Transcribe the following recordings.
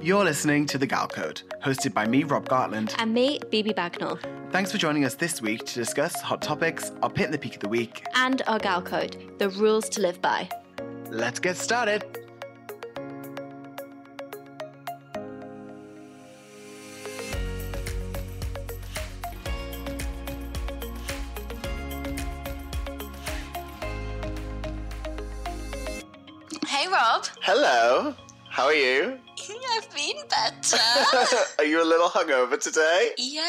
You're listening to The Gal Code, hosted by me, Rob Gartland. And me, Bibi Bagnall. Thanks for joining us this week to discuss hot topics, our pit and the peak of the week. And our Gal Code, the rules to live by. Let's get started. Hey Rob. Hello. How are you? I've been better. Are you a little hungover today? Yeah.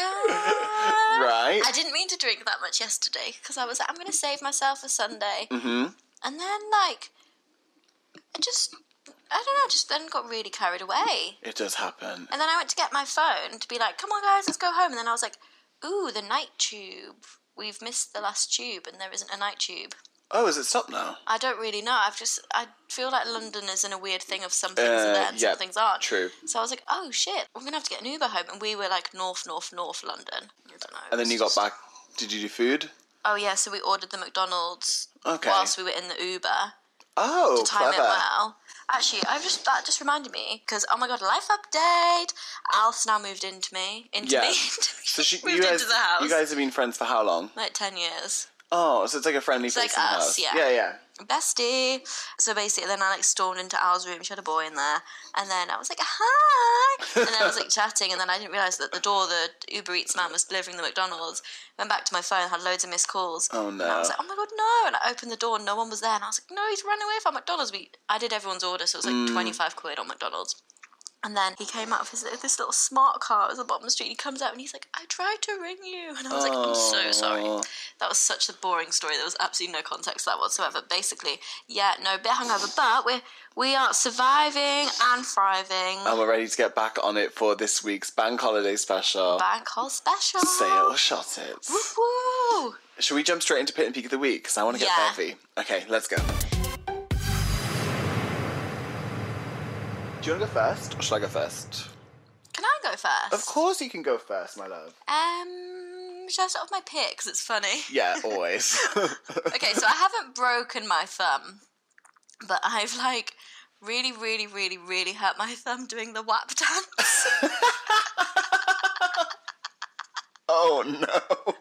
Right. I didn't mean to drink that much yesterday because I was like, I'm going to save myself for Sunday. Mm-hmm. And then, like, I don't know, just then got really carried away. It does happen. And then I went to get my phone to be like, come on guys, let's go home. And then I was like, ooh, the night tube. We've missed the last tube and there isn't a night tube. Oh, is it stopped now? I don't really know. I feel like London is in a weird thing of some things are there and some things aren't. True. So I was like, oh shit, we're going to have to get an Uber home. And we were like north London. I don't know. And then you got back, did you do food? Oh yeah, so we ordered the McDonald's whilst we were in the Uber. Oh, to time clever. it well. Actually, that just reminded me, because, oh my god, life update. Alf's now moved into me. So moved into the house. You guys have been friends for how long? Like 10 years. Oh, so it's like a friendly It's place like in the us, house. yeah. Yeah. Bestie. So basically, then I like stormed into Al's room. She had a boy in there, and then I was like, "Hi!" And then I was like chatting, and then I didn't realise that the Uber Eats man was delivering the McDonald's. Went back to my phone, had loads of missed calls. Oh no! And I was like, "Oh my god, no!" And I opened the door, and no one was there. And I was like, "No, he's run away from McDonald's." I did everyone's order, so it was like 25 quid on McDonald's. And then he came out of this little smart car at the bottom of the street. He comes out and he's like, I tried to ring you. And I was like, I'm so sorry. That was such a boring story. There was absolutely no context to that whatsoever. Basically, yeah, no, a bit hungover. But we are surviving and thriving. And we're ready to get back on it for this week's Bank Holiday Special. Bank Hol Special. Say it or shot it. Woo-woo. Should we jump straight into Pit and Peak of the Week? Because I want to get heavy. Okay, let's go. Do you want to go first, or should I go first? Can I go first? Of course you can go first, my love. Should I start off my pick? Because it's funny. Yeah, always. Okay, so I haven't broken my thumb, but I've, like, really, really, really, really hurt my thumb doing the WAP dance. Oh, no.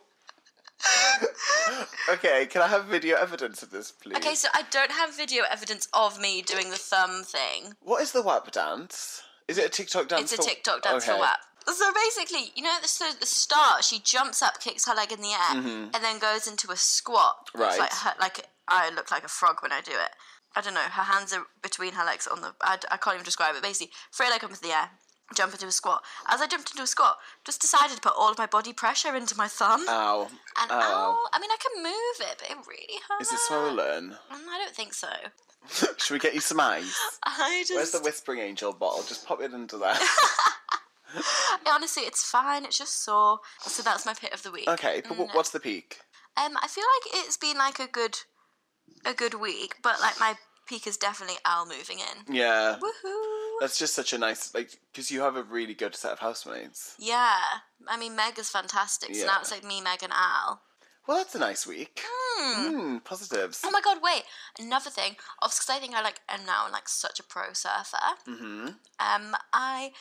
Okay, can I have video evidence of this, please? Okay, so I don't have video evidence of me doing the thumb thing. What is the WAP dance? Is it a TikTok dance? It's a TikTok dance for WAP. So basically, you know, at the start, she jumps up, kicks her leg in the air, and then goes into a squat. Right. It's I look like a frog when I do it. I don't know, her hands are between her legs on the... I can't even describe it. Basically, free leg up into the air, jump into a squat. As I jumped into a squat, just decided to put all of my body pressure into my thumb. Ow. And ow. I mean, I can move it, but it really hurts. Is it swollen? I don't think so. Should we get you some ice? Where's the Whispering Angel bottle? Just pop it into there. Honestly, it's fine. It's just sore. So that's my pit of the week. Okay, but what's the peak? I feel like it's been like a good week, but like my peak is definitely Al moving in. Yeah. Woohoo! That's just such a nice, like, because you have a really good set of housemates. Yeah. I mean, Meg is fantastic. So now it's like me, Meg, and Al. Well, that's a nice week. Positives. Oh my god, wait. Another thing, because I think I am now like such a pro surfer. Mm-hmm. I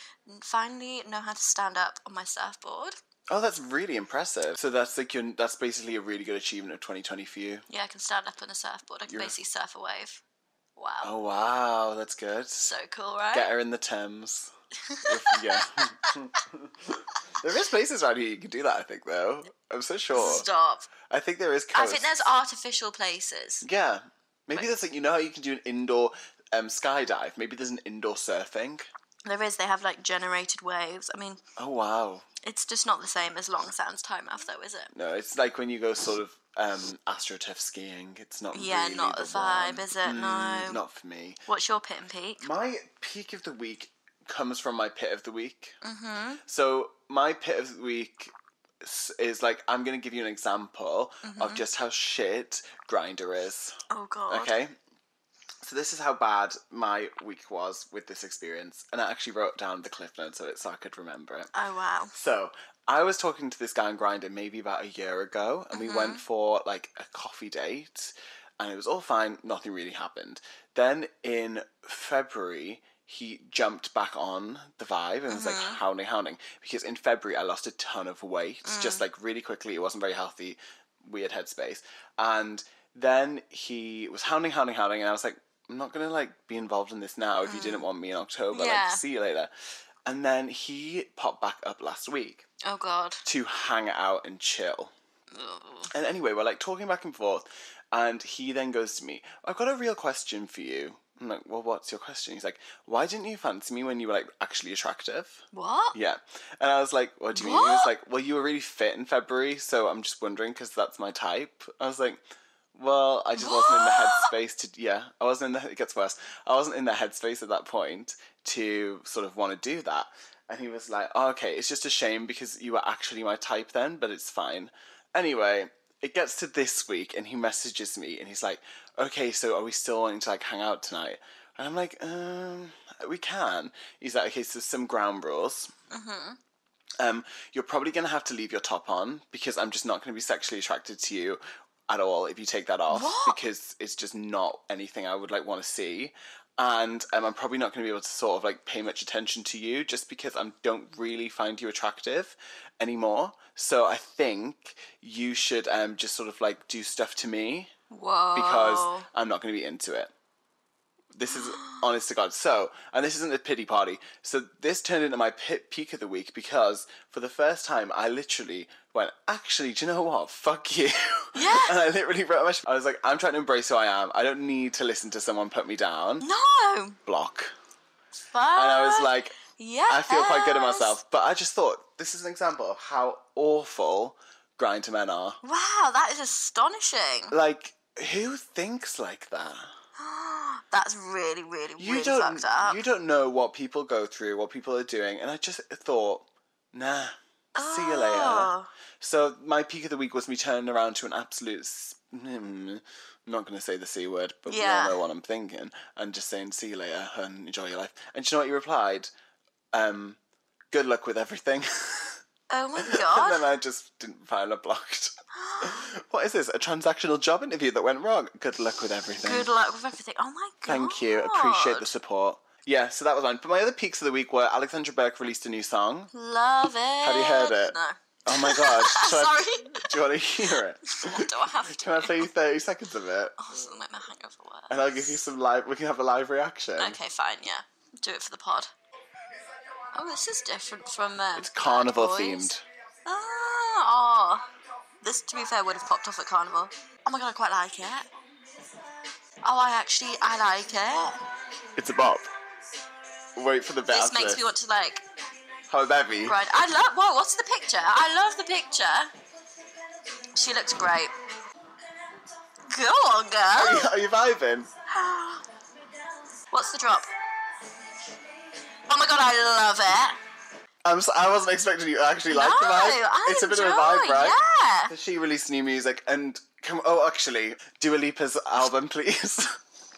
finally know how to stand up on my surfboard. Oh, that's really impressive. So that's like that's basically a really good achievement of 2020 for you. Yeah, I can stand up on a surfboard. I can basically surf a wave. Wow. Oh wow, that's good. So cool, right? Get her in the Thames. Yeah. There is places around here you can do that, I think, though. I'm so sure. Stop. I think there is coasts. I think there's artificial places. Yeah. Maybe there's like, you know how you can do an indoor skydive? Maybe there's an indoor surfing. There is. They have like generated waves. I mean... Oh, wow. It's just not the same as Long Sands Tynemouth, though, is it? No, it's like when you go sort of astroturf skiing. It's not really not the vibe, is it? No. Not for me. What's your pit and peak? My peak of the week comes from my pit of the week. Mm-hmm. So my pit of the week is like, I'm going to give you an example of just how shit Grindr is. Oh, God. Okay? So this is how bad my week was with this experience. And I actually wrote down the cliff notes of it so I could remember it. Oh, wow. So I was talking to this guy on Grindr maybe about a year ago. And we went for like a coffee date. And it was all fine. Nothing really happened. Then in February... he jumped back on the vibe and was like hounding. Because in February I lost a ton of weight, just like really quickly. It wasn't very healthy, weird headspace. And then he was hounding, and I was like, I'm not going to like be involved in this now if you didn't want me in October. Yeah. Like, see you later. And then he popped back up last week. Oh, God. To hang out and chill. Ugh. And anyway, we're like talking back and forth. And he then goes to me, I've got a real question for you. I'm like, well, what's your question? He's like, why didn't you fancy me when you were like actually attractive? What? Yeah. And I was like, what do you mean? He was like, well, you were really fit in February, so I'm just wondering because that's my type. I was like, well, I just wasn't in the headspace to, I wasn't in the, it gets worse. I wasn't in the headspace at that point to sort of want to do that. And he was like, oh, okay, it's just a shame because you were actually my type then, but it's fine. Anyway, it gets to this week and he messages me and he's like, okay, so are we still wanting to like hang out tonight? And I'm like, we can. He's like, okay, so some ground rules. You're probably going to have to leave your top on because I'm just not going to be sexually attracted to you at all if you take that off. What? Because it's just not anything I would like want to see. And I'm probably not going to be able to sort of like pay much attention to you just because I don't really find you attractive anymore. So I think you should just sort of like do stuff to me. Whoa. Because I'm not going to be into it. This is honest to God. So, and this isn't a pity party. So this turned into my peak of the week because for the first time I literally went, actually, do you know what? Fuck you. Yeah. And I literally wrote I was like, I'm trying to embrace who I am. I don't need to listen to someone put me down. No. Block. Fuck. And I was like, yes. I feel quite good at myself. But I just thought, this is an example of how awful grind to men are. Wow, that is astonishing. Like, who thinks like that? That's really, really, really fucked up. You don't know what people go through, what people are doing, and I just thought, nah, see you later. So my peak of the week was me turning around to an absolute, I'm not going to say the C word, but we all know what I'm thinking, and just saying, see you later, and enjoy your life. And do you know what he replied? Good luck with everything. Oh my God. And then I just didn't file a blocked. What is this? A transactional job interview that went wrong? Good luck with everything. Good luck with everything. Oh my God. Thank you. Appreciate the support. Yeah, so that was mine. But my other peaks of the week were Alexandra Burke released a new song. Love it. Have you heard it? No. Oh my God. Sorry. Do you want to hear it? What do I have to Can I play you 30 seconds of it? Oh, this is like my hangover work. And I'll give you some live, we can have a live reaction. Okay, fine, yeah. Do it for the pod. Oh, this is different from it's carnival Bad Boys. themed. Oh. This, to be fair, would have popped off at Carnival. Oh my God, I quite like it. Oh, I like it. It's a bop. Wait for the bit. This makes me want to like... How Bevy? Right, whoa, what's the picture? I love the picture. She looks great. Go on, girl. Are you vibing? What's the drop? Oh my God, I love it. I wasn't expecting you to actually like the vibe. It's a bit of a vibe, right? Yeah. So she released new music and actually, Dua Lipa's album, please.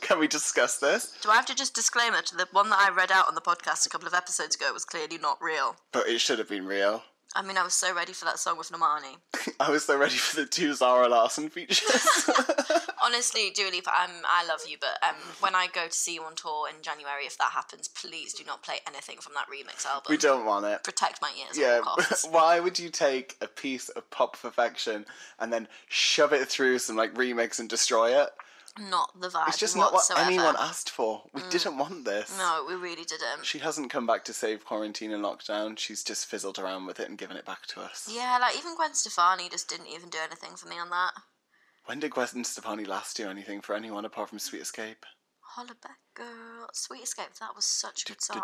Can we discuss this? Do I have to just disclaimer to the one that I read out on the podcast a couple of episodes ago was clearly not real? But it should have been real. I mean, I was so ready for that song with Normani. I was so ready for the 2 Zara Larsson features. Honestly, Dua Lipa, I love you, but when I go to see you on tour in January, if that happens, please do not play anything from that remix album. We don't want it. Protect my ears at all costs. Why would you take a piece of pop perfection and then shove it through some like remix and destroy it? Not the vibe. It's just whatsoever. not what anyone asked for. We didn't want this. No, we really didn't. She hasn't come back to save quarantine and lockdown. She's just fizzled around with it and given it back to us. Yeah, like even Gwen Stefani just didn't even do anything for me on that. When did Gwen Stefani last do anything for anyone apart from Sweet Escape? Holla back, girl. Sweet Escape, that was such a good song.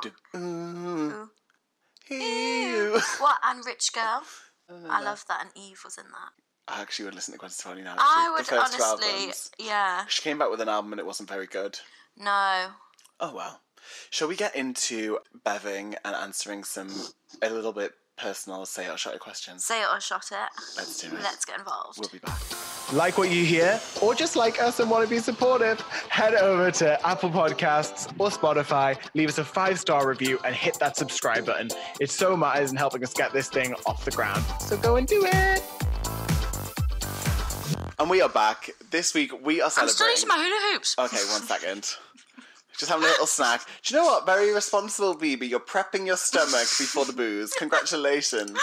Ew. What, and Rich Girl? I love that, and Eve was in that. I actually would listen to Gwen Stefani now. I would, the first 2 honestly, albums. yeah. She came back with an album and it wasn't very good. No. Oh well. Shall we get into beving and answering a little bit personal say it or shot it questions? Say it or shot it. Let's do it. Let's get involved. We'll be back. Like what you hear, or just like us and want to be supportive, head over to Apple Podcasts or Spotify, leave us a 5-star review and hit that subscribe button. It so matters in helping us get this thing off the ground. So go and do it. And we are back. This week we are celebrating... I'm still eating my hula hoops. Okay, 1 second. Just having a little snack. Do you know what? Very responsible, Bibi. You're prepping your stomach before the booze. Congratulations.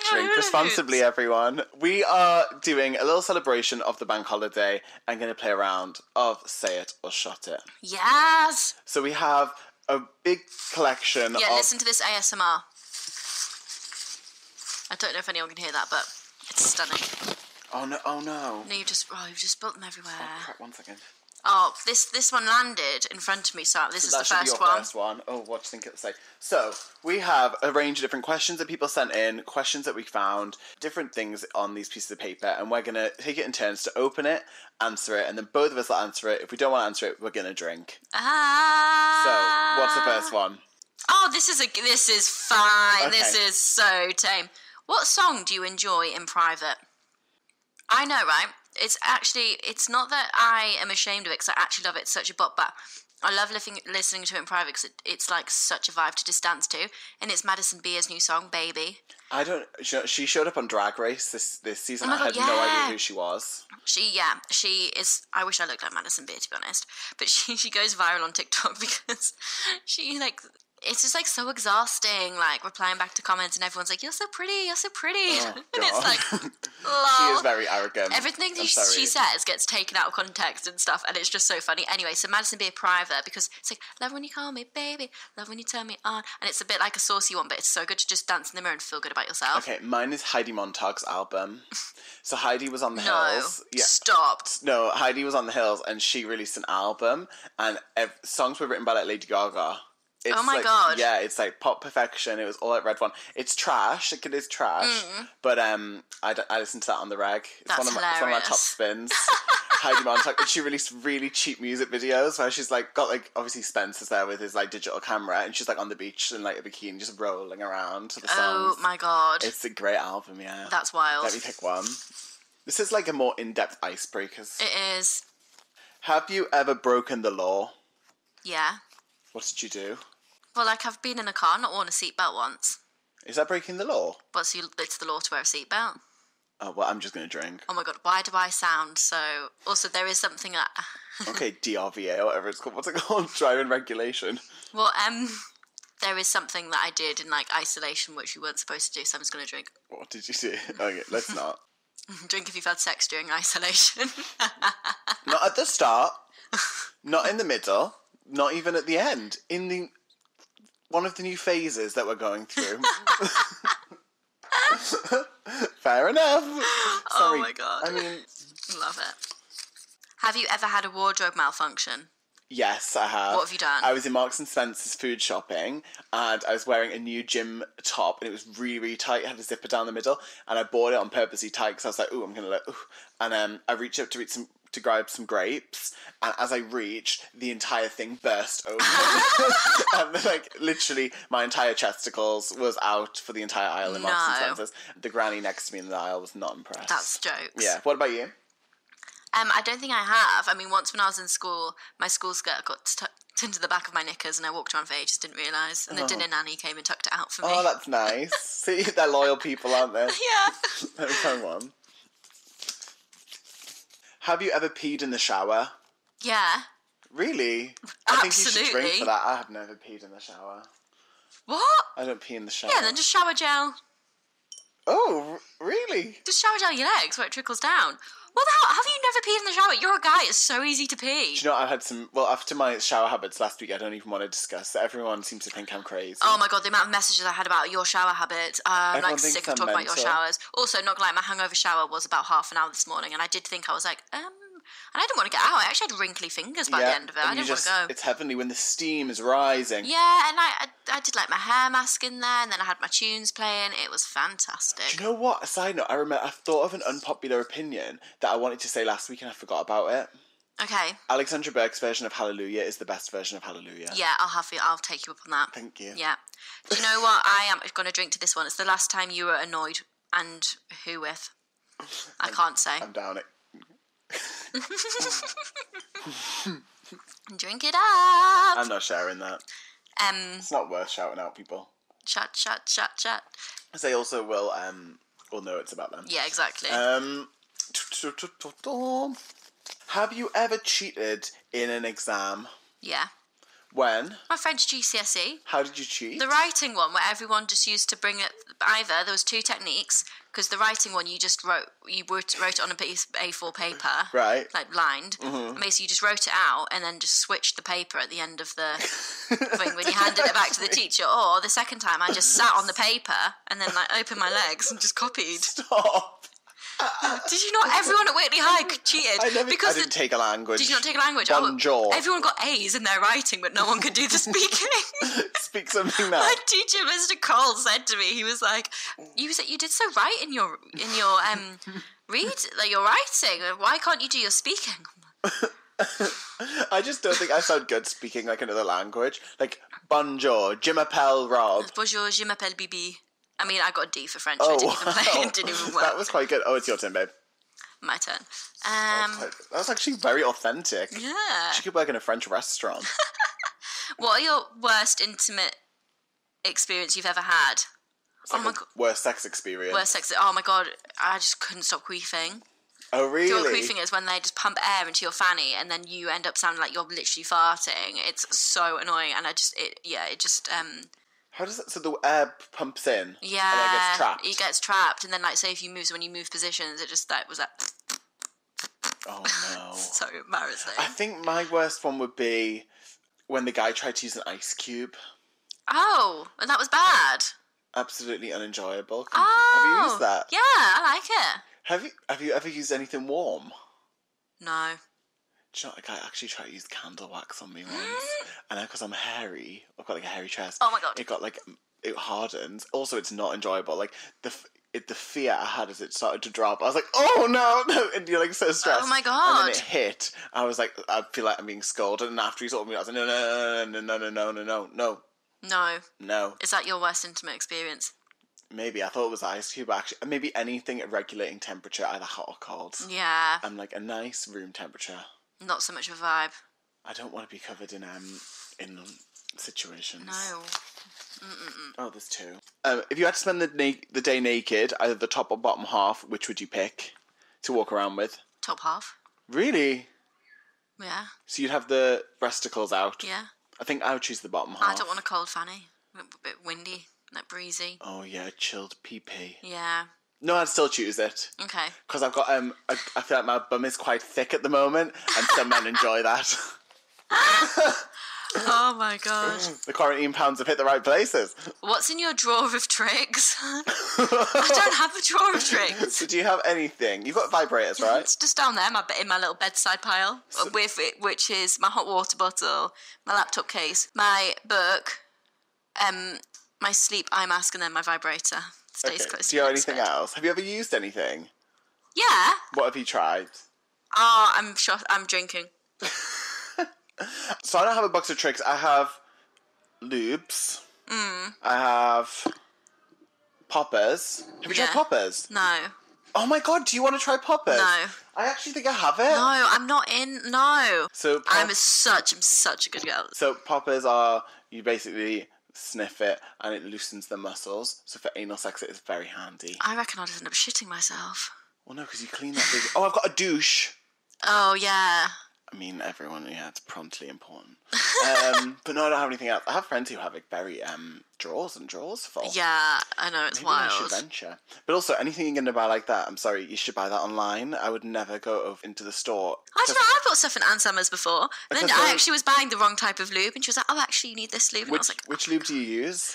Drink responsibly, everyone. We are doing a little celebration of the bank holiday and going to play a round of Say It or Shut It. Yes! So we have a big collection of... Yeah, listen to this ASMR. I don't know if anyone can hear that, but it's stunning. Oh no, oh no. No, you've just spilt them everywhere. Oh crap, 1 second. Oh, this one landed in front of me, so this is the first one. That should be your first one. Oh, what do you think it'll say? So, we have a range of different questions that people sent in, questions that we found, different things on these pieces of paper, and we're going to take it in turns to open it, answer it, and then both of us will answer it. If we don't want to answer it, we're going to drink. So, what's the first one? Oh, this is fine. Okay. This is so tame. What song do you enjoy in private? I know, right? It's not that I am ashamed of it, because I actually love it. It's such a bop, but I love listening to it in private because it's like such a vibe to just dance to. And it's Madison Beer's new song, Baby. She showed up on Drag Race this season. Oh my God, I had no idea who she was. She is. I wish I looked like Madison Beer, to be honest. But she goes viral on TikTok because she it's just like so exhausting, like replying back to comments and everyone's like, you're so pretty. Oh, and it's like, lol. She is very arrogant. Everything she says gets taken out of context and stuff, and it's just so funny. Anyway, so Madison Beer private, because it's like, love when you call me baby, love when you turn me on, and it's a bit like a saucy one, but it's so good to just dance in the mirror and feel good about yourself. Okay, mine is Heidi Montag's album. So Heidi was on the Hills. Yeah. Stop. No, Heidi was on the Hills, and she released an album, and songs were written by like Lady Gaga. It's oh my God. Yeah, it's like pop perfection. It was all like Red One. It's trash. Like, it is trash. But I listened to that on the reg. It's one of my top spins. Heidi Montag. And she released really cheap music videos where she's like got like obviously Spencer's there with his like digital camera, and she's like on the beach in like a bikini just rolling around to the songs. Oh my God. It's a great album, yeah. That's wild. Let me pick one. This is like a more in-depth icebreakers. It is. Have you ever broken the law? Yeah. What did you do? Well, like, I've been in a car, not worn a seatbelt once. Is that breaking the law? But so it's the law to wear a seatbelt. Oh, well, I'm just going to drink. Oh my God, why do I sound so... Also, there is something that... Okay, DRVA or whatever it's called. What's it called? Driving regulation. Well, there is something that I did in, like, isolation, which you weren't supposed to do, so I'm just going to drink. What did you do? Okay, let's not. Drink if you've had sex during isolation. Not at the start. Not in the middle. Not even at the end. In the... One of the new phases that we're going through. Fair enough. Sorry. Oh my God. I mean... Love it. Have you ever had a wardrobe malfunction? Yes, I have. What have you done? I was in Marks and Spencer's food shopping, and I was wearing a new gym top, and it was really, really tight. It had a zipper down the middle, and I bought it on purposely tight because I was like, "Ooh, I'm gonna look." Ooh. And I reached up to grab some grapes, and as I reached, the entire thing burst open. And like literally, my entire chesticles was out for the entire aisle in Marks and Spencer's. The granny next to me in the aisle was not impressed. That's jokes. Yeah. What about you? I don't think I have. I mean, once when I was in school, my school skirt got tucked into the back of my knickers, and I walked around for ages, didn't realise. And the dinner nanny came and tucked it out for me. Oh, that's nice. See, they're loyal people, aren't they? Yeah. Let me find one. Have you ever peed in the shower? Yeah. Really? Absolutely. I think you should drink for that. I have never peed in the shower. What? I don't pee in the shower. Yeah, then just shower gel. Oh, really? Just shower gel your legs where it trickles down. What the hell? Have you never peed in the shower? You're a guy. It's so easy to pee. Do you know, I've had some... Well, after my shower habits last week, I don't even want to discuss. Everyone seems to think I'm crazy. Oh my God, the amount of messages I had about your shower habits. I'm like sick of talking about your showers. Also, not gonna lie, my hangover shower was about half an hour this morning, and I did think I was like, and I didn't want to get out. I actually had wrinkly fingers by the end of it. I didn't want to go. It's heavenly when the steam is rising. Yeah, and I did like my hair mask in there, and then I had my tunes playing. It was fantastic. Do you know what? A side note, I thought of an unpopular opinion that I wanted to say last week and I forgot about it. Okay. Alexandra Burke's version of Hallelujah is the best version of Hallelujah. Yeah, I'll take you up on that. Thank you. Yeah. Do you know what? I am going to drink to this one. It's the last time you were annoyed, and who with? I can't say. I'm down it. Drink it up. I'm not sharing that. It's not worth shouting out people. Chat. As they also will know it's about them. Yeah, exactly. Have you ever cheated in an exam? Yeah. When? My French GCSE. How did you cheat? The writing one, where everyone just used to bring it. Either there was two techniques, because the writing one you just wrote it on a piece of A4 paper, right? Like lined. And basically, you just wrote it out and then just switched the paper at the end of the thing when you handed it back to the teacher. Or the second time, I just sat on the paper and then like opened my legs and just copied. Stop. Did you not? Everyone at Whitley High cheated. I didn't take a language. Did you not take a language? Bonjour. Everyone got A's in their writing, but no one could do the speaking. Speak something now. My teacher, Mr. Cole, said to me, he was like, "You did so right in your your writing. Why can't you do your speaking?" I just don't think I sound good speaking like another language. Like bonjour, je m'appelle Rob. Bonjour, je m'appelle Bibi. I mean, I got a D for French. I didn't even play. It didn't even work. That was quite good. Oh, it's your turn, babe. My turn. That was actually very authentic. Yeah. She could work in a French restaurant. What are your worst intimate experience you've ever had? It's like worst sex experience. Worst sex. Oh my god, I just couldn't stop queefing. Oh really? Do you know what queefing is? When they just pump air into your fanny and then you end up sounding like you're literally farting. It's so annoying, and How does it? So the air pumps in. Yeah. And then it gets trapped. It gets trapped, and then like say if you move, so when you move positions, it just was like. Oh no. So embarrassing. I think my worst one would be when the guy tried to use an ice cube. Oh, and that was bad. Absolutely unenjoyable. Oh. Have you used that? Yeah, I like it. Have you ever used anything warm? No. Do you know, like, I actually tried to use candle wax on me once, and because I'm hairy, I've got like a hairy chest. Oh my god! It hardens. Also, it's not enjoyable. Like the fear I had as it started to drop, I was like, oh no, and you're like so stressed. Oh my god! And then it hit. I was like, I feel like I'm being scolded, and after he told me, I was like, no. No. Is that your worst intimate experience? Maybe I thought it was ice cube. Actually, maybe anything at regulating temperature, either hot or cold. Yeah. And like a nice room temperature. Not so much of a vibe. I don't want to be covered in situations. No. Oh, there's two. If you had to spend the day naked, either the top or bottom half, which would you pick to walk around with? Top half. Really? Yeah. So you'd have the breasticles out? Yeah. I think I would choose the bottom half. I don't want a cold fanny. A bit windy, like breezy. Oh yeah, chilled pee-pee. Yeah. No, I'd still choose it. Okay. Because I've got I feel like my bum is quite thick at the moment, and some men enjoy that. Oh my god. The quarantine pounds have hit the right places. What's in your drawer of tricks? I don't have a drawer of tricks. So do you have anything? You've got vibrators, right? It's just down there, in my little bedside pile, which is my hot water bottle, my laptop case, my book, my sleep eye mask, and then my vibrator. Stays close. Do you have anything else? Have you ever used anything? Yeah. What have you tried? Oh, I'm drinking. So I don't have a box of tricks. I have lubes. I have poppers. Have you tried poppers? No. Oh my god, do you want to try poppers? No. I actually think I have it. No, I'm not in. No. So I'm such a good girl. So poppers are, you basically sniff it and it loosens the muscles. So for anal sex, it is very handy. I reckon I'd end up shitting myself. Well, no, because you clean that big... Oh, I've got a douche. Oh, yeah. I mean, everyone, it's promptly important. But no, I don't have anything else. I have friends who have like very drawers and drawers full. Yeah, I know, it's Maybe wild. I should venture. But also, anything you're going to buy like that, I'm sorry, you should buy that online. I would never go into the store. I don't know, I bought stuff in Ann Summers before. And then I actually was buying the wrong type of lube, and she was like, oh, actually, you need this lube. And I was like, which lube do you use?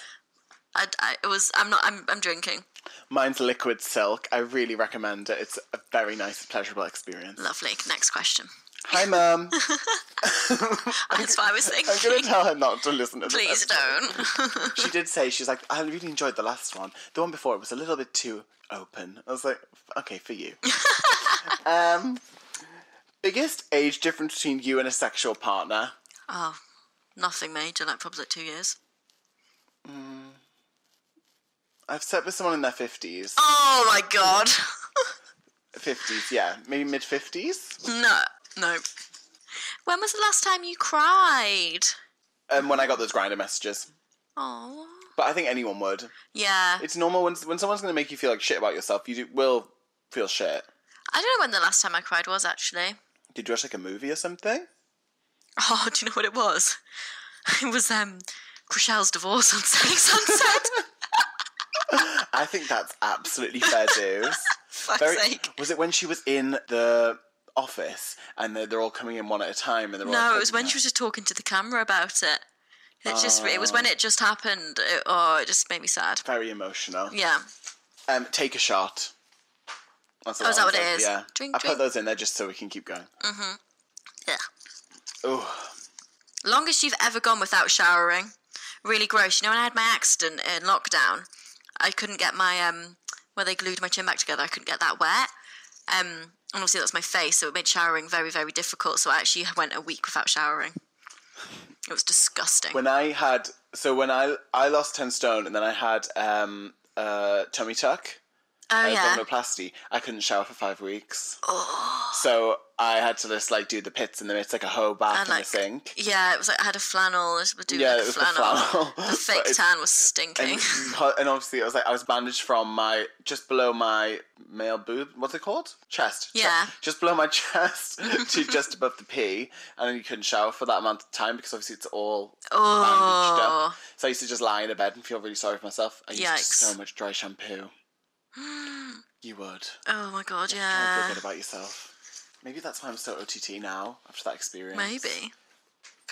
I'm drinking. Mine's Liquid Silk. I really recommend it. It's a very nice, pleasurable experience. Lovely. Next question. Hi, Mum. That's what I was thinking. I'm going to tell her not to listen to this. Please don't. She did say, she's like, I really enjoyed the last one. The one before, it was a little bit too open. I was like, okay, for you. Biggest age difference between you and a sexual partner? Oh, nothing major, like probably like 2 years. I've slept with someone in their 50s. Oh my god. 50s, yeah. Maybe mid-50s? No. When was the last time you cried? When I got those Grindr messages. Oh. But I think anyone would. Yeah. It's normal when someone's going to make you feel like shit about yourself, will feel shit. I don't know when the last time I cried was, actually. Did you watch like a movie or something? Oh, do you know what it was? It was Chriselle's divorce on Selling Sunset. I think that's absolutely fair dues. Fuck's sake. Was it when she was in the office and they're all coming in one at a time? And No, it was when she was just talking to the camera about it. It was when it just happened. It just made me sad. Very emotional. Yeah. Take a shot. That's is that what it is? Yeah. Drink. Put those in there just so we can keep going. Mm-hmm. Yeah. Oh. Longest you've ever gone without showering. Really gross. You know when I had my accident in lockdown, I couldn't get my where they glued my chin back together, I couldn't get that wet. And obviously that's my face, so it made showering very, very difficult. So I actually went a week without showering. It was disgusting. When I lost 10 stone and then I had tummy tuck. Oh, yeah. Abdominoplasty. I couldn't shower for 5 weeks. Oh. So I had to just do the pits and then it's like a hoe bath in the sink. Yeah, it was I had a flannel. It was the flannel. The fake tan was stinking. And obviously it was I was bandaged from just below my male boob. What's it called? Chest. Yeah. Just below my chest to just above the P, and then you couldn't shower for that amount of time because obviously it's all bandaged up. So I used to just lie in a bed and feel really sorry for myself. I used so much dry shampoo. You would. Oh my god, you yeah. Feel good about yourself. Maybe that's why I'm so OTT now after that experience. Maybe.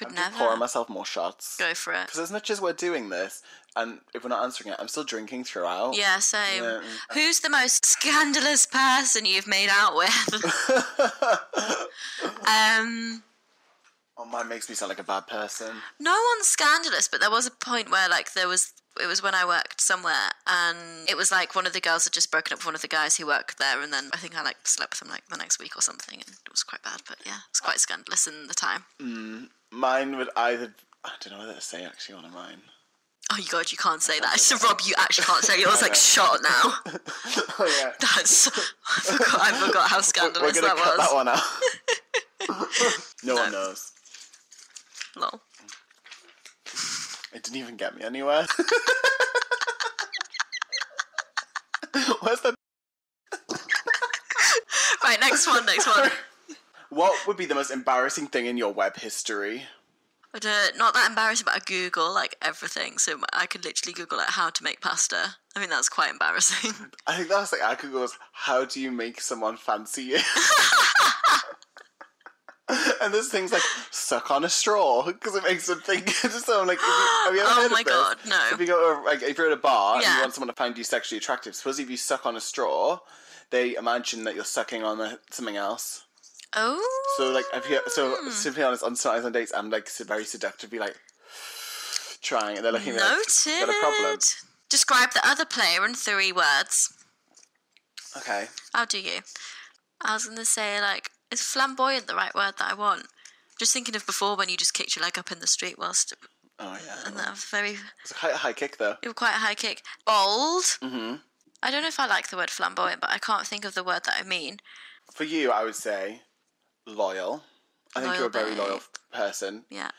I'm just pouring myself more shots. Go for it. Because as much as we're doing this, and if we're not answering it, I'm still drinking throughout. Yeah, same. Yeah. Who's the most scandalous person you've made out with? Oh, mine makes me sound like a bad person. No one's scandalous, but there was a point where it was when I worked somewhere, and it was one of the girls had just broken up with one of the guys who worked there, and then I think I slept with him the next week or something, and it was quite bad, but yeah, it was quite scandalous in the time. Mine would either, I don't know whether to say actually one of mine. Oh my god, you can't say that. So Rob, you actually can't say yours shot now. Oh yeah. I forgot how scandalous that was. We're gonna cut that one out. No one knows. Lol. It didn't even get me anywhere. Where's the... Right, next one. What would be the most embarrassing thing in your web history? Not that embarrassing, but I Google everything, so I could literally Google how to make pasta. I mean, that's quite embarrassing. I think that's I could go, how do you make someone fancy you? And there's things like suck on a straw because it makes them think. So I'm have you ever heard of this? Oh my god, no. So if you go, if you're at a bar and you want someone to find you sexually attractive, suppose if you suck on a straw, they imagine that you're sucking on something else. Oh. So to be honest, on Sometimes on Dates, I'm very seductively trying, and they're looking at me got a problem. Describe the other player in 3 words. Okay. How do you? I was gonna say is flamboyant the right word that I want? Just thinking of before when you just kicked your leg up in the street whilst. Oh yeah. And that was very. It's quite a high kick though. It was quite a high kick. Bold. Mm-hmm. I don't know if I like the word flamboyant, but I can't think of the word that I mean. For you, I would say loyal. I think you're a very loyal person. Yeah.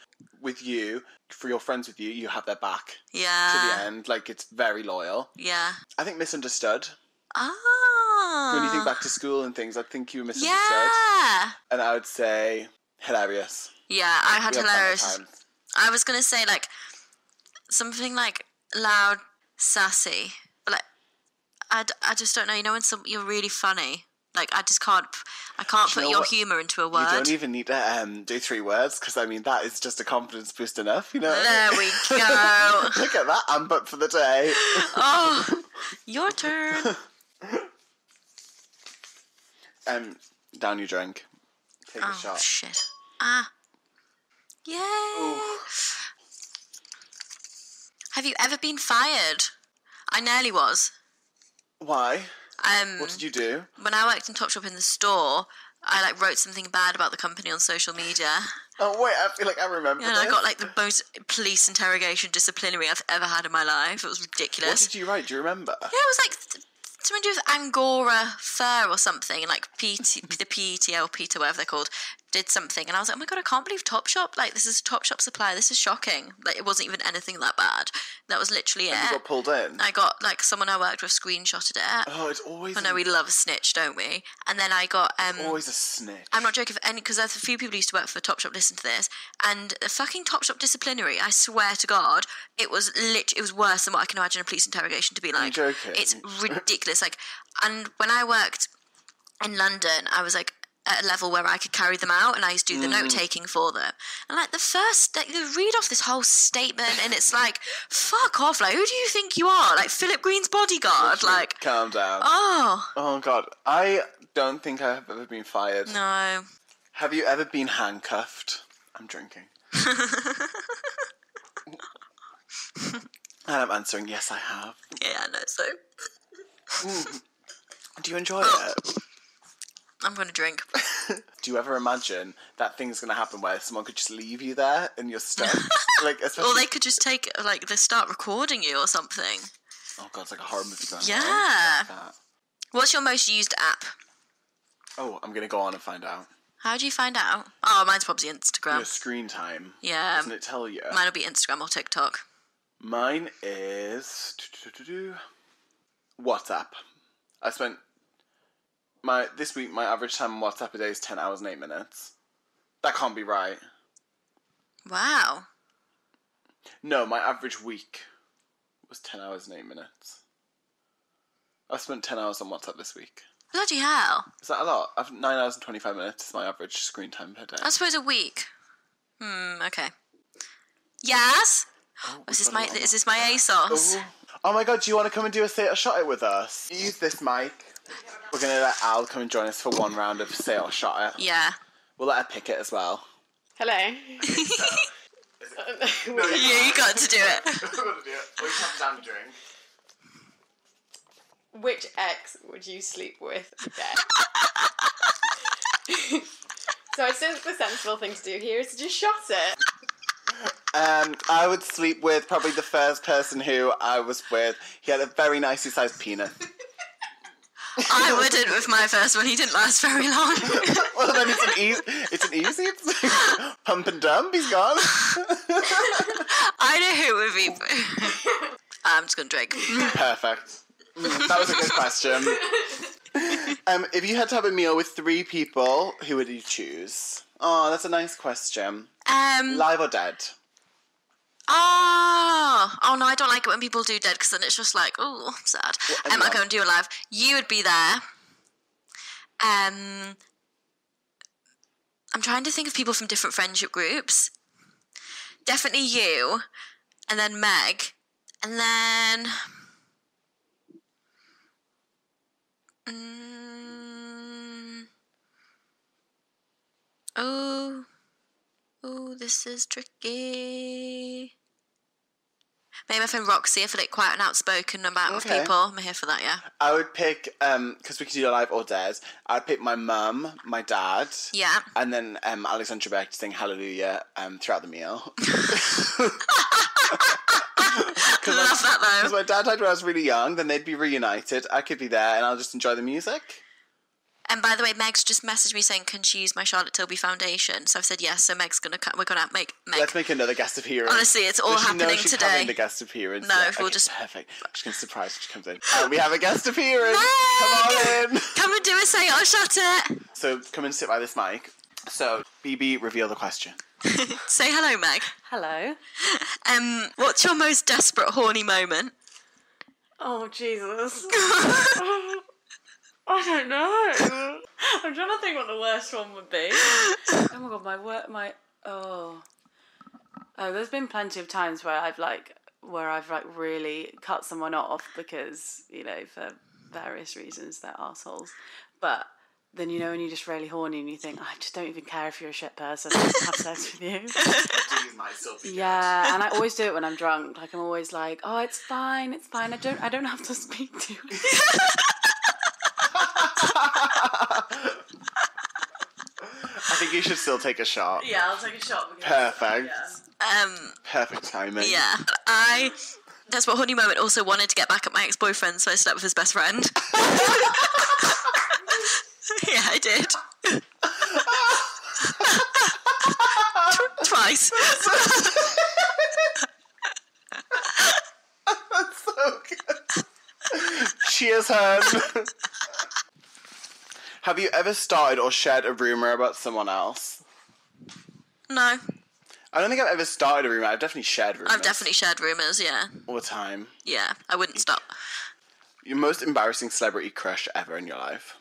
With you, for your friends with you, you have their back. Yeah. To the end, it's very loyal. Yeah. I think misunderstood. Ah. When you think back to school and things, I think you were misunderstood. Yeah. And I would say hilarious. Yeah, I had hilarious. I was gonna say something loud, sassy, but I just don't know. You know when you're really funny. I just can't. I can't put your humour into a word. You don't even need to do 3 words because that is just a confidence boost enough. You know. There we go. Look at that. I'm booked for the day. Oh, your turn. Down your drink. Take a shot. Oh shit. Ah. Yay. Ooh. Have you ever been fired? I nearly was. Why? What did you do? When I worked in Topshop in the store, I wrote something bad about the company on social media. Oh wait, I feel I remember. Yeah, and I got the most police interrogation disciplinary I've ever had in my life. It was ridiculous. What did you write? Do you remember? Yeah, it was something to do with Angora fur or something, and the PETL, PETA, whatever they're called, did something, and I was like, oh my God, I can't believe Topshop, like, this is a Topshop supply, this is shocking. Like, it wasn't even anything that bad. That was literally it. You got pulled in? I got, like, someone I worked with screenshotted it. Oh, it's always... I know, we love a snitch, don't we? And then I got... always a snitch. I'm not joking, because there's a few people who used to work for Topshop listen to this, and the fucking Topshop disciplinary, I swear to God, it was worse than what I can imagine a police interrogation to be like. You're joking? It's ridiculous. Like, and when I worked in London, I was like at a level where I could carry them out, and I used to do the note taking for them. And like they read off this whole statement, and it's like, fuck off! Like, who do you think you are? Like Philip Green's bodyguard? Like, calm down. Oh God, I don't think I have ever been fired. No. Have you ever been handcuffed? I'm drinking. And I'm answering, yes, I have. Yeah, I know. So. Do you enjoy it? I'm going to drink. Do you ever imagine that thing's going to happen where someone could just leave you there and you're stuck? Like, especially... Or they could just take, like, they start recording you or something. Oh God, it's like a horror movie going on. Yeah. Like that. What's your most used app? Oh, I'm going to go on and find out. How do you find out? Oh, mine's probably Instagram. Your screen time. Yeah. Doesn't it tell you? Mine will be Instagram or TikTok. Mine is... WhatsApp. I spent... This week, my average time on WhatsApp a day is 10 hours and 8 minutes. That can't be right. Wow. No, my average week was 10 hours and 8 minutes. I spent 10 hours on WhatsApp this week. Bloody hell. Is that a lot? I've 9 hours and 25 minutes is my average screen time per day. I suppose a week. Okay. Yes? Oh, is this my ASOS? Oh my God, do you want to come and do a Say It or Shot It with us? Use this mic. We're going to let Al come and join us for one round of Say It or Shot It. Yeah. We'll let her pick it as well. Hello. Yeah, you got to do it. I've got to do it. We have down to drink. Which ex would you sleep with today? So I think the sensible thing to do here is to just shot it. I would sleep with probably the first person who I was with. He had a very nicely sized penis. I wouldn't with my first one. He didn't last very long. Well, then it's an easy. Pump and dump. He's gone. I know who it would be. I'm just gonna drink. Perfect. That was a good question. If you had to have a meal with 3 people, who would you choose? Oh, that's a nice question. Live or dead? Oh no, I don't like it when people do dead, because then it's just like, oh, I'm sad. Well, I go and do a live. You would be there. I'm trying to think of people from different friendship groups. Definitely you, and then Meg, and then... Oh, this is tricky. Maybe my friend Roxy. I feel like quite an outspoken about with people. I'm here for that, yeah. I would pick, because we could do live or dead, I'd pick my mum, my dad. Yeah. And then Alexandra Beck to sing Hallelujah throughout the meal. I love that, though. Because my dad died when I was really young, then they'd be reunited. I could be there and I'll just enjoy the music. And by the way, Meg's just messaged me saying, can she use my Charlotte Tilbury foundation? So I've said yes, so Meg's gonna we're gonna make Meg. Let's make another guest appearance. Honestly, it's all happening she's today. Having the guest appearance. No, yeah. we'll Okay, just... Perfect. She's going to surprise when she comes in. We have a guest appearance. Meg! Come on in. Come and do a Say It or Shut It. So come and sit by this mic. So, Bibi, reveal the question. Say hello, Meg. Hello. What's your most desperate horny moment? Oh, Jesus. I don't know. I'm trying to think what the worst one would be. Oh my God, there's been plenty of times where I've really cut someone off because, for various reasons, they're assholes. But then, when you're just really horny and you think, I just don't even care if you're a shit person, I just have sex with you. Yeah, and I always do it when I'm drunk. Like, I'm always like, oh, it's fine. I don't have to speak to you. I think you should still take a shot. Yeah, I'll take a shot. Perfect. Yeah. Perfect timing. Yeah. That's what horny moment also wanted to get back at my ex-boyfriend, so I slept with his best friend. Yeah, I did. nice. That's so good. Cheers, hun. Have you ever started or shared a rumour about someone else? No. I don't think I've ever started a rumour. I've definitely shared rumours. I've definitely shared rumours, yeah. All the time. Yeah, I wouldn't stop. Your most embarrassing celebrity crush ever in your life?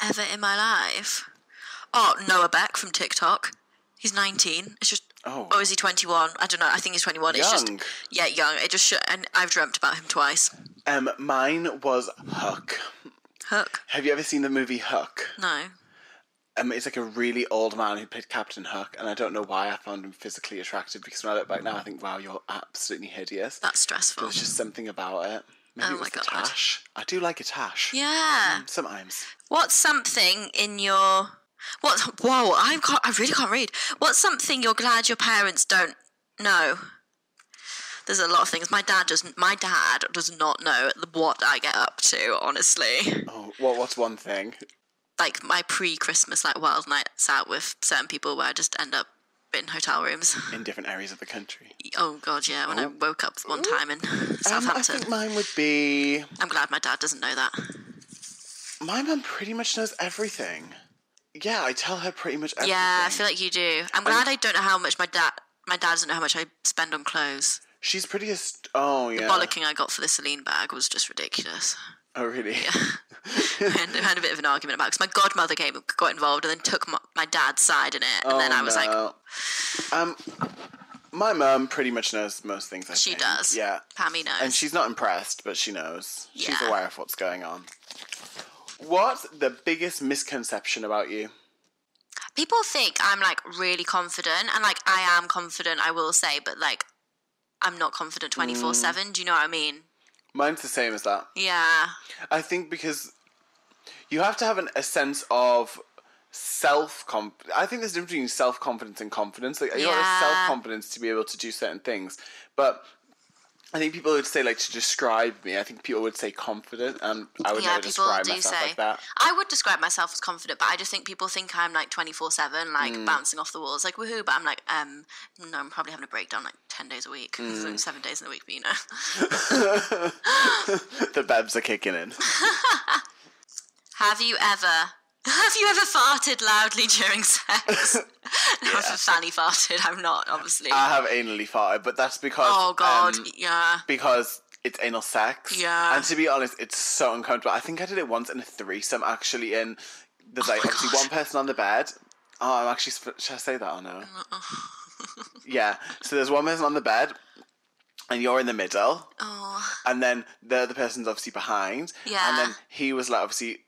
Ever in my life? Oh, Noah Beck from TikTok. He's 19. It's just... Oh. Or is he 21? I don't know. I think he's 21. Young. It's just... Yeah, young. It just... And I've dreamt about him twice. Mine was Hook. Hook? Have you ever seen the movie Hook? No. It's like a really old man who played Captain Hook, and I don't know why I found him physically attractive, because when I look back now, I think, wow, you're absolutely hideous. That's stressful. There's just something about it. Maybe Oh it was my the God. tash. I do like a tash. Yeah. Sometimes. What's something in your... What? Whoa, I really can't read. What's something you're glad your parents don't know? There's a lot of things. My dad does not know what I get up to, honestly. Oh, what's one thing? Like my pre-Christmas wild nights out with certain people where I just end up in hotel rooms. In different areas of the country. Oh God, yeah. When I woke up one time in I Southampton. think mine would be... I'm glad my dad doesn't know that. My mum pretty much knows everything. Yeah, I tell her pretty much everything. Yeah, I feel like you do. I'm glad I don't know how much my dad doesn't know how much I spend on clothes. She's pretty... Oh, yeah. The bollocking I got for the Celine bag was just ridiculous. Oh, really? Yeah. I had a bit of an argument about it because my godmother got involved and then took my dad's side in it. And then I was like... My mum pretty much knows most things, I think. She does. Yeah. Pammy knows. And she's not impressed, but she knows. She's Yeah. aware of what's going on. What's the biggest misconception about you? People think I'm really confident, and I am confident, I will say, but I'm not confident 24/7. Do you know what I mean? Mine's the same as that. Yeah. I think because you have to have a sense of I think there's a difference between self-confidence and confidence. You don't have self-confidence to be able to do certain things. But I think people would say, to describe me, I think people would say confident, and I would never describe myself like that. I would describe myself as confident, but I just think people think I'm 24/7, bouncing off the walls, woohoo. But I'm no, I'm probably having a breakdown 10 days a week, 7 days in the week, but you know. The bebs are kicking in. Have you ever farted loudly during sex? No, I've fanny farted. I'm not, obviously. I have anally farted, but that's because... Oh, God, yeah. Because it's anal sex. Yeah. And to be honest, it's so uncomfortable. I think I did it once in a threesome, actually, and there's obviously one person on the bed. Oh, I'm actually... Should I say that or no? Yeah. So there's one person on the bed, and you're in the middle. Oh. And then the other person's obviously behind. Yeah. And then he was obviously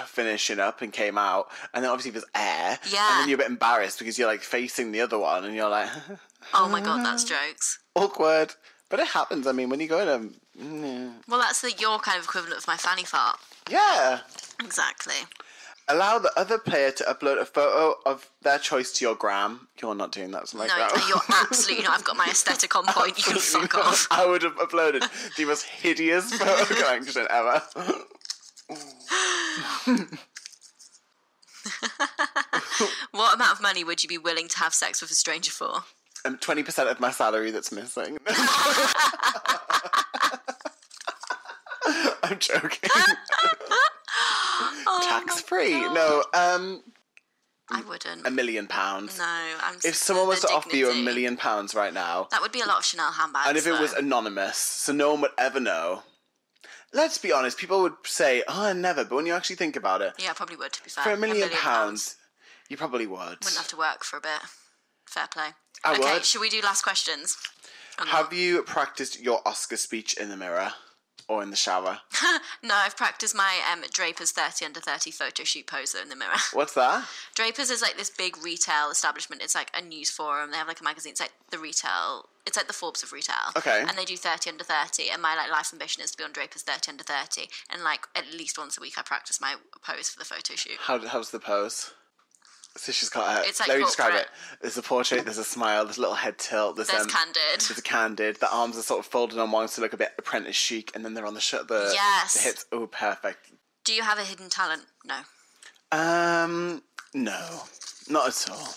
finishing up and came out, and then obviously there's air. Yeah. And then you're a bit embarrassed because you're facing the other one, and you're like... Oh my God, that's jokes. Awkward. But it happens. I mean, when you go in a... Well, that's your kind of equivalent of my fanny fart. Yeah. Exactly. Allow the other player to upload a photo of their choice to your gram. You're not doing that. So No, you're absolutely not. I've got my aesthetic on point. You can fuck off. I would have uploaded the most hideous photo collection ever. What amount of money would you be willing to have sex with a stranger for? 20% of my salary that's missing. I'm joking. Tax free. No, I wouldn't. £1 million. No, If someone was to offer you £1 million right now, that would be a lot of Chanel handbags. and if it was anonymous, so no one would ever know. Let's be honest, people would say, "Oh, never." But when you actually think about it, yeah, I probably would. To be fair, for £1 million, you probably would. Wouldn't have to work for a bit. Fair play. I okay, would. should we do last questions? Have you practiced your Oscar speech in the mirror or in the shower? No, I've practiced my Draper's 30 under 30 photo shoot poser in the mirror. What's that? Draper's is this big retail establishment. It's a news forum. They have a magazine. It's the retail. It's the Forbes of retail. Okay. And they do 30 under 30. And my life ambition is to be on Draper's 30 under 30. And at least once a week I practice my pose for the photo shoot. How's the pose? So she's got her... It's let me describe it. There's a portrait, there's a smile, there's a little head tilt. There's candid. There's a candid. The arms are sort of folded on one to look a bit apprentice chic, and then they're on the yes. The hips. Oh, perfect. Do you have a hidden talent? No. No. Not at all.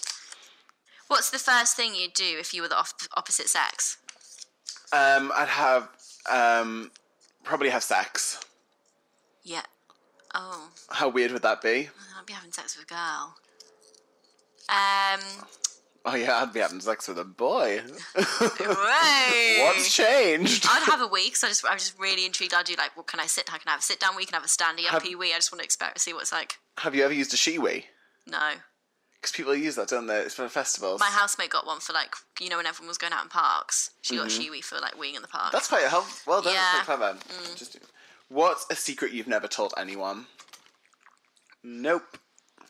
What's the first thing you'd do if you were the opposite sex? I'd have probably have sex. Yeah. Oh. How weird would that be? I'd be having sex with a girl. Oh yeah, I'd be having sex with a boy. Right. What's changed? I'd have a wee, because I'm just really intrigued. I'd do like, what can I sit? How can I have a sit down wee? Can I have a standy uppy wee? I just want to see what it's like. Have you ever used a she-wee? No. Because people use that, don't they? It's for festivals. My housemate got one for like, when everyone was going out in parks. She got a she-wee for like weeing in the park. That's quite helpful. Well done. Yeah. That's quite clever. What's a secret you've never told anyone? Nope.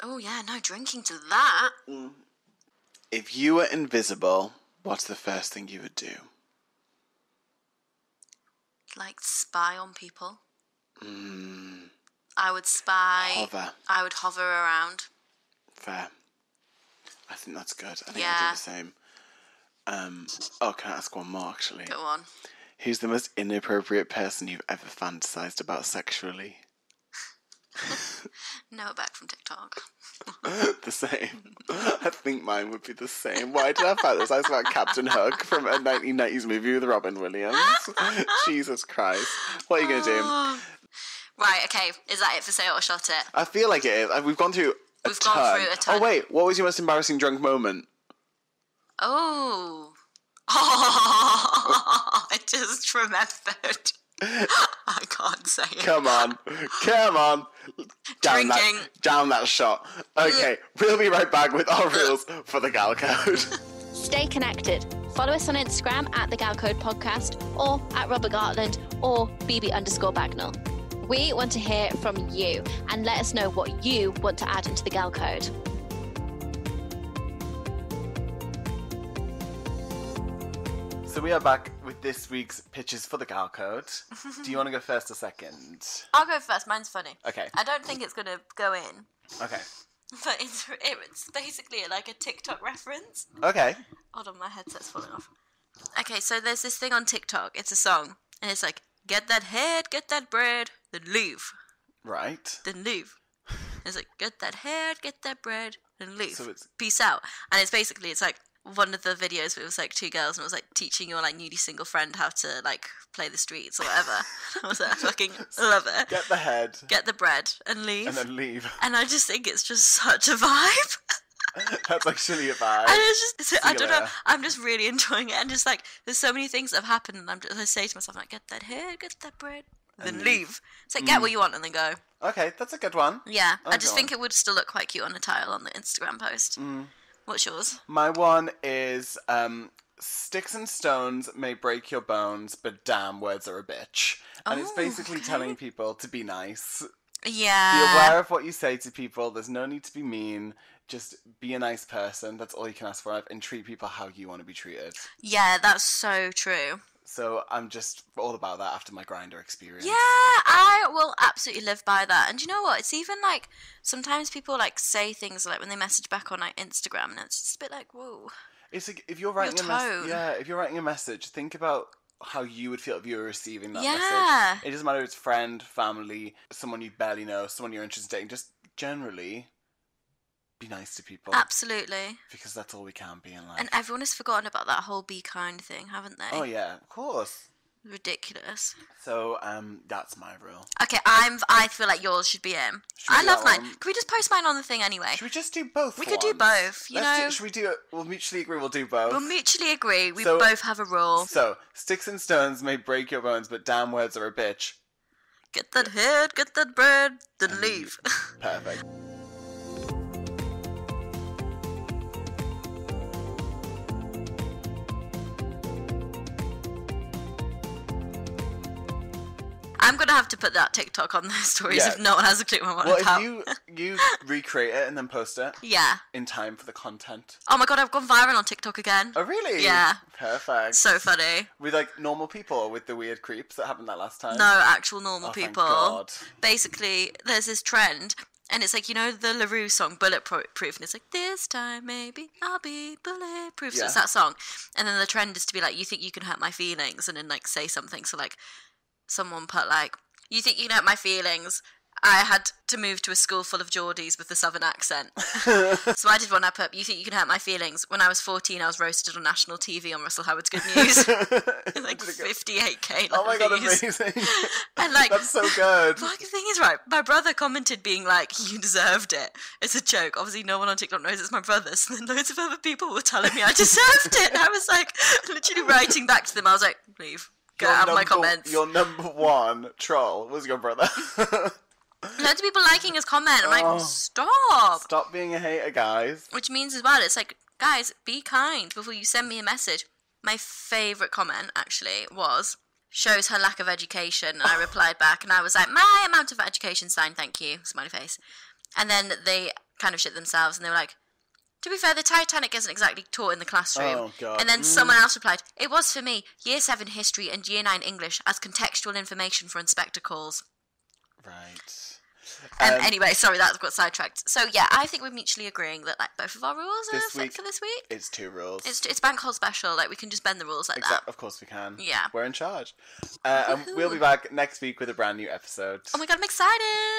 Oh yeah, no drinking to that. If you were invisible, what's the first thing you would do? Like spy on people. I would spy. Hover. I would hover around. Fair. I think that's good. I think I'd do the same. Can I ask one more, actually? Go on. Who's the most inappropriate person you've ever fantasized about sexually? Noah back from TikTok. The same. I think mine would be the same. Why did I fantasize about Captain Hook from a 1990s movie with Robin Williams? Jesus Christ. What are you going to do? Right, okay. Is that it for Say It or Shot It? I feel like it is. We've gone through a ton. A ton. Oh, wait. What was your most embarrassing drunk moment? Oh. I just remembered. I can't say it. Come on. Down that shot. Okay, we'll be right back with our rules for the Gal Code. Stay connected. Follow us on Instagram at the Gal Code Podcast or at Robert Gartland or Bibi_Bagnall. We want to hear from you and let us know what you want to add into the Gal Code. So we are back with this week's pitches for the Gal Code. Do you want to go first or second? I'll go first. Mine's funny. Okay. I don't think it's going to go in. Okay. But it's basically like a TikTok reference. Okay. Hold on, my headset's falling off. Okay, so there's this thing on TikTok. It's a song. And it's like, get that head, get that bread, then leave. Right. Then leave. It's like, get that head, get that bread, then leave. So it's... Peace out. And it's like, one of the videos where it was like two girls and it was like teaching your like newly single friend how to like play the streets or whatever. I was like, I fucking love it. Get the head. Get the bread and leave. And then leave. And I just think it's just such a vibe. That's actually a vibe. And it's just, I don't know, I'm just really enjoying it. And just like, there's so many things that have happened and I say to myself, like, get that head, get that bread, then leave. It's like, get what you want and then go. Okay, that's a good one. Yeah, I just think it would still look quite cute on the title on the Instagram post. What's yours? My one is, sticks and stones may break your bones, but damn, words are a bitch. And it's basically telling people to be nice. Yeah. Be aware of what you say to people. There's no need to be mean. Just be a nice person. That's all you can ask for. And treat people how you want to be treated. Yeah, that's so true. So I'm just all about that after my Grindr experience. Yeah, I will absolutely live by that. And you know what? It's even like sometimes people like say things like when they message back on like Instagram, and it's just a bit like, whoa. It's like if you're writing if you're writing a message, think about how you would feel if you were receiving that message. It doesn't matter if it's friend, family, someone you barely know, someone you're interested in. Just generally be nice to people. Absolutely. Because that's all we can be in life. And everyone has forgotten about that whole be kind thing, haven't they? Oh yeah, of course. Ridiculous. So that's my rule. Okay, I feel like yours should be in. I love mine. Can we just post mine on the thing anyway? Should we just do both? We could do both. Should we do it? We'll mutually agree. We'll do both. We'll mutually agree. We both have a rule. So sticks and stones may break your bones, but damn words are a bitch. Get that head, get that bread, then leave. Perfect. I'm going to have to put that TikTok on their stories if no one has a clue what I'm about. Well, if you recreate it and then post it in time for the content. Oh my god, I've gone viral on TikTok again. Oh really? Yeah. Perfect. So funny. With like normal people or with the weird creeps that happened that last time? No, actual normal people. Thank God. Basically, there's this trend. And it's like, you know, the LaRue song, Bulletproof, and it's like, this time maybe I'll be bulletproof. So it's that song. And then the trend is to be like, you think you can hurt my feelings, and then like say something. So like, someone put like, you think you can hurt my feelings, I had to move to a school full of Geordies with the southern accent. So I did one I put, you think you can hurt my feelings? When I was 14, I was roasted on national TV on Russell Howard's Good News. Like 58k. Oh my god, views. amazing. And like, that's so good. Fucking thing is, right, my brother commented being like, you deserved it. It's a joke. Obviously no one on TikTok knows it's my brother, so then loads of other people were telling me I deserved it. And I was like, literally writing back to them. I was like, leave. Get out of my comments. Your number one troll was your brother. Loads of people liking his comment. I'm like, stop. Stop being a hater, guys. Which means as well, it's like, guys, be kind before you send me a message. My favourite comment, actually, was, shows her lack of education. And I replied back, and I was like, my amount of education sign, thank you, smiley face. And then they kind of shit themselves, and they were like, to be fair, the Titanic isn't exactly taught in the classroom. Oh, God. And then someone else replied, it was for me, Year 7 History and Year 9 English as contextual information for inspector calls. Right. Anyway, sorry, that got sidetracked. So yeah, I think we're mutually agreeing that like both of our rules are fit for this week. It's 2 rules. It's bank holiday special. Like we can just bend the rules like that. Of course we can. Yeah, we're in charge. And we'll be back next week with a brand new episode. Oh my god, I'm excited!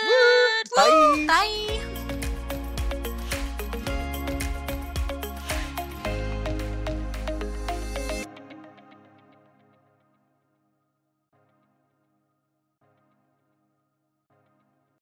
Woo! Bye. Bye.